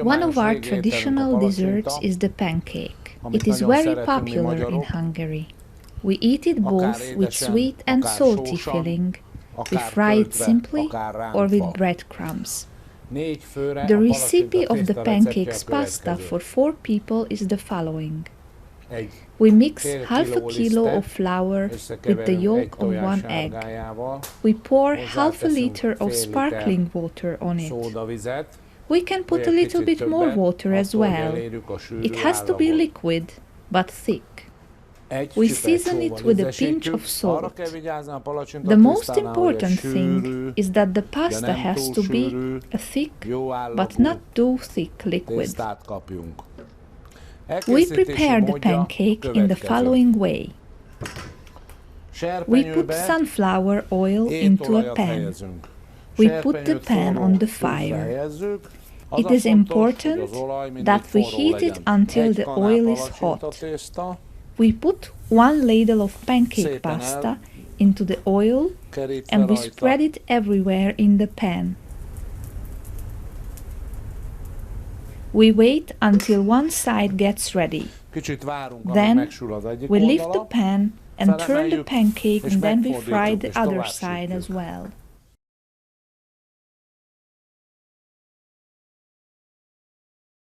One of our traditional desserts is the pancake. It is very popular in Hungary. We eat it both with sweet and salty filling. We fry it simply or with breadcrumbs. The recipe of the pancakes pasta for 4 people is the following. We mix half a kilo of flour with the yolk of 1 egg. We pour half a liter of sparkling water on it. We can put a little bit more water as well. It has to be liquid, but thick. We season it with a pinch of salt. The most important thing is that the pasta has to be a thick, but not too thick liquid. We prepare the pancake in the following way. We put sunflower oil into a pan. We put the pan on the fire. It is important that we heat it until the oil is hot. We put 1 ladle of pancake pasta into the oil and we spread it everywhere in the pan. We wait until one side gets ready. Then we lift the pan and turn the pancake and then we fry the other side as well.